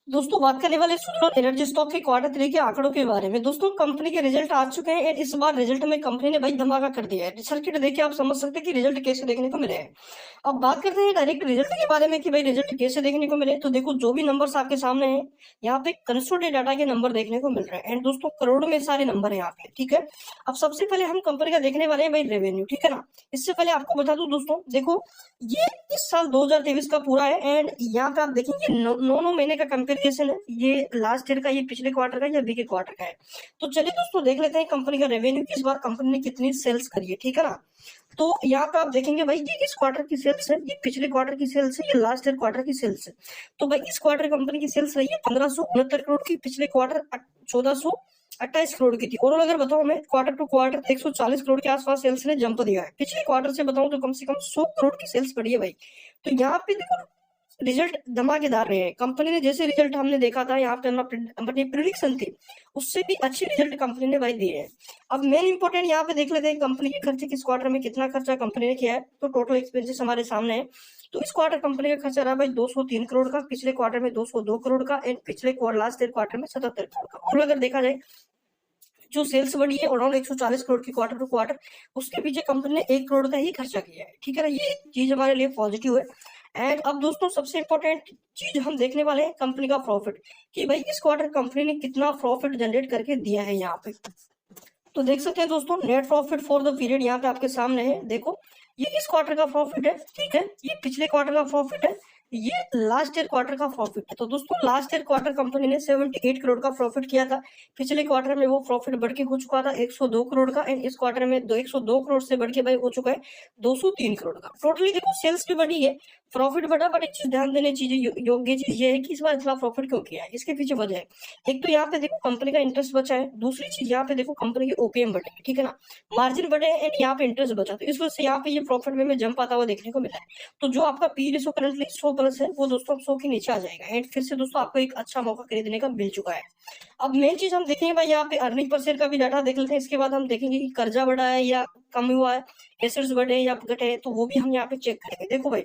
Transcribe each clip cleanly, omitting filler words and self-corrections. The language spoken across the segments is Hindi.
दोस्तों बात करने वाले सुदर्शन एनर्जी स्टॉक के क्वार्टर 3 के आंकड़ों के बारे में। दोस्तों कंपनी के रिजल्ट आ चुके हैं और इस बार रिजल्ट में कंपनी ने भाई धमाका कर दिया है। सर्किट देखिए आप समझ सकते हैं कि रिजल्ट कैसे देखने को मिले हैं। अब बात करते हैं डायरेक्ट रिजल्ट के बारे में कि भाई रिजल्ट कैसे देखने को मिले। तो देखो जो भी नंबर्स आपके सामने हैं, यहाँ पे कंसोलिडेटेड डाटा के नंबर देखने को मिल रहे हैं एंड दोस्तों करोड़ में सारे नंबर है यहाँ पे, ठीक है। अब सबसे पहले हम कंपनी का देखने वाले हैं भाई रेवेन्यू, ठीक है ना। इससे पहले आपको बता दूं दोस्तों, देखो ये इस साल 2023 का पूरा है एंड यहाँ पे आप देखेंगे नौ महीने का कंपेरिजन है। ये लास्ट ईयर का, ये पिछले क्वार्टर का, या अभी के क्वार्टर का है। तो चलिए दोस्तों देख लेते हैं कंपनी का रेवेन्यू इस बार कंपनी ने कितनी सेल्स करी है, ठीक है ना। तो यहाँ पे आप देखेंगे भाई ये इस क्वार्टर की सेल्स है, ये पिछले क्वार्टर की सेल्स है, ये लास्ट ईयर क्वार्टर की सेल्स है। तो भाई इस क्वार्टर कंपनी की सेल्स रही है 1569 करोड़ की, पिछले क्वार्टर 1428 करोड़ की थी। और अगर बताऊं मैं क्वार्टर टू क्वार्टर 140 करोड़ के आसपास सेल्स ने जंप दिया है। पिछले क्वार्टर से बताऊं तो कम से कम 100 करोड़ की सेल्स बढ़ी है भाई। तो यहाँ पे देखो रिजल्ट धमाकेदार रहे हैं। कंपनी ने जैसे रिजल्ट हमने देखा था, यहाँ पे अपनी प्रिडिक्शन थी, उससे भी अच्छी रिजल्ट कंपनी ने भाई दिए हैं। अब मेन इंपॉर्टेंट यहाँ पे देख लेते हैं कंपनी के खर्चे, किस क्वार्टर में कितना खर्चा कंपनी ने किया है। तो टोटल एक्सपेंसेस हमारे सामने है। तो इस क्वार्टर कंपनी का खर्चा रहा भाई 203 करोड़ का, पिछले क्वार्टर में 202 करोड़ का एंड पिछले लास्ट ईयर क्वार्टर में 77 करोड़ का। और अगर देखा जाए जो सेल्स बढ़ी है अराउंड 140 करोड़ की क्वार्टर टू क्वार्टर, उसके पीछे कंपनी ने 1 करोड़ का ही खर्चा किया है, ठीक है ना। ये चीज हमारे लिए पॉजिटिव है। एंड अब दोस्तों सबसे इंपॉर्टेंट चीज हम देखने वाले हैं कंपनी का प्रॉफिट, कि भाई इस क्वार्टर कंपनी ने कितना प्रॉफिट जनरेट करके दिया है यहाँ पे। तो देख सकते हैं दोस्तों net profit for the period यहाँ पे आपके सामने है। देखो ये इस क्वार्टर का प्रॉफिट है, ठीक है, ये पिछले क्वार्टर का प्रॉफिट है, ये लास्ट ईयर क्वार्टर का प्रॉफिट है। तो दोस्तों लास्ट ईयर क्वार्टर कंपनी ने 78 करोड़ का प्रॉफिट किया था। पिछले क्वार्टर में वो प्रॉफिट बढ़ के हो चुका था 102 करोड़ का एंड इस क्वार्टर में 102 करोड़ से बढ़ के भाई हो चुका है 203 करोड़ का। टोटली देखो सेल्स भी बढ़ी है, प्रॉफिट बढ़ा, बट एक चीज ध्यान देने चीज योग्य चीज ये है कि इस बार इतना प्रॉफिट क्यों किया है, इसके पीछे वजह है। एक तो यहाँ पे देखो कंपनी का इंटरेस्ट बचा है, दूसरी चीज यहाँ पे देखो कंपनी के ओपीएम बढ़े, ठीक है ना, मार्जिन बढ़े एंड यहाँ पे इंटरेस्ट बचा। तो इस वजह से यहाँ पे ये प्रॉफिट में जंप आता हुआ देखने को मिला है। तो जो आपका पी रेशो करंटली 100+ है, वो दोस्तों 100 के नीचे आ जाएगा एंड फिर से दोस्तों आपको एक अच्छा मौका खरीदने का मिल चुका है। अब मेन चीज हम देखेंगे भाई यहाँ पे अर्निंग पर शेयर का भी डाटा देख लेते हैं। इसके बाद हम देखेंगे कि कर्जा बढ़ा है या कम हुआ है, एसेट्स बढ़े या घटे हैं, तो वो भी हम यहाँ पे चेक करेंगे। देखो भाई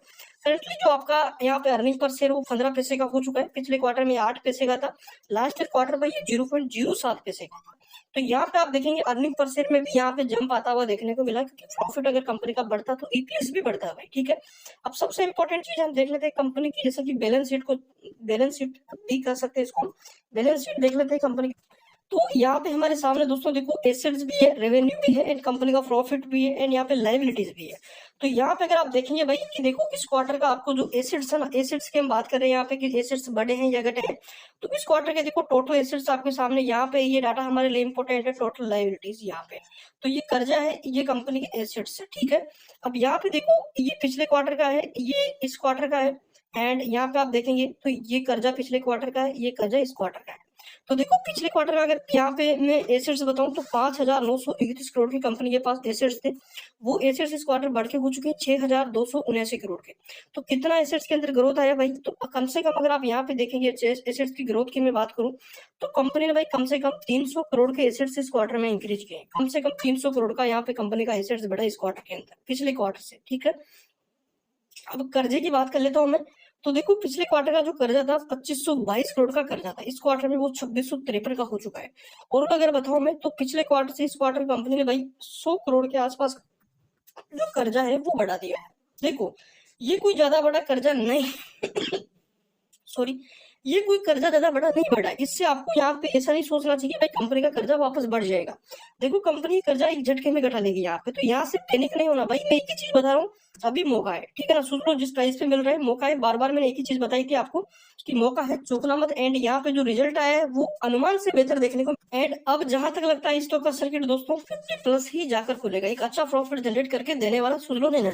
करंटली जो आपका यहाँ पे अर्निंग पर शेयर वो 15 पैसे का हो चुका है, पिछले क्वार्टर में 8 पैसे का था, लास्ट ईयर क्वार्टर में ये 0.07 पैसे का था। तो यहाँ पे आप देखेंगे अर्निंग पर शेयर में भी यहाँ पे जंप आता हुआ देखने को मिला, क्योंकि प्रॉफिट अगर कंपनी का बढ़ता तो ईपीएस भी बढ़ता है भाई, ठीक है। अब सबसे इंपॉर्टेंट चीज हम देख लेते हैं कंपनी की, जैसे कि बैलेंस शीट भी कर सकते हैं इसको, बैलेंस शीट देख लेते हैं कंपनी। तो यहाँ पे हमारे सामने दोस्तों देखो एसेट्स भी है, रेवेन्यू भी है एंड कंपनी का प्रॉफिट भी है एंड यहाँ पे लाइबिलिटीज भी है। तो यहाँ पे अगर आप देखेंगे भाई कि देखो इस क्वार्टर का आपको जो एसेट्स है ना, एसेट्स की हम बात कर रहे हैं यहाँ पे कि एसेट्स बढ़े हैं या घटे हैं। तो इस क्वार्टर के देखो टोटल एसेट्स आपके सामने, यहाँ पे ये डाटा हमारे लिए इंपॉर्टेंट है, टोटल लाइबिलिटीज यहाँ पे। तो ये कर्जा है, ये कंपनी के एसेट्स है, ठीक है। अब यहाँ पे देखो ये पिछले क्वार्टर का है, ये इस क्वार्टर का है एंड यहाँ पे आप देखेंगे तो ये कर्जा पिछले क्वार्टर का है, ये कर्जा इस क्वार्टर का है। तो देखो पिछले क्वार्टर का अगर यहाँ पे मैं एसेट्स बताऊं तो 5,931 करोड़ की कंपनी के पास एसेट्स थे, वो एसेट्स इस क्वार्टर बढ़ के हो चुके हैं 6,279 करोड़ के। तो कितना एसेट्स के अंदर ग्रोथ आया भाई, तो कम से कम अगर आप यहाँ पे देखेंगे एसेट्स की ग्रोथ की मैं बात करूं तो कंपनी ने भाई कम से कम 300 करोड़ के एसेट्स इस क्वार्टर में इंक्रीज किए, कम से कम 300 करोड़ का यहाँ पे कंपनी का एसेट्स बढ़ा इस क्वार्टर के अंदर पिछले क्वार्टर से, ठीक है। अब कर्जे की बात कर लेता हूँ मैं। तो देखो पिछले क्वार्टर का जो कर्जा था 2522 करोड़ का कर्जा था, इस क्वार्टर में वो 2653 का हो चुका है। और अगर बताऊं मैं तो पिछले क्वार्टर से इस क्वार्टर कंपनी ने भाई 100 करोड़ के आसपास जो कर्जा है वो बढ़ा दिया है। देखो ये कोई ज्यादा बड़ा कर्जा नहीं सॉरी, ये कोई कर्जा ज्यादा बड़ा नहीं बढ़ा। इससे आपको यहाँ पे ऐसा नहीं सोचना चाहिए भाई कंपनी का कर्जा वापस बढ़ जाएगा। देखो कंपनी कर्जा एक झटके में घटा लेगी यहाँ पे, तो यहाँ से पैनिक नहीं होना भाई। मैं एक ही चीज बता रहा हूँ, अभी मौका है, ठीक है ना, सोच लो जिस प्राइस पे मिल रहा है मौका है। बार बार मैंने एक ही चीज बताई थी आपको कि मौका है, चौंकना मत। एंड यहाँ पे जो रिजल्ट आया है वो अनुमान से बेहतर देखने को। एंड अब जहां तक लगता है स्टॉक का सर्किट दोस्तों 50+ ही जाकर खुलेगा, एक अच्छा प्रॉफिट जनरेट करके देने वाला सुजलोन एनर्जी।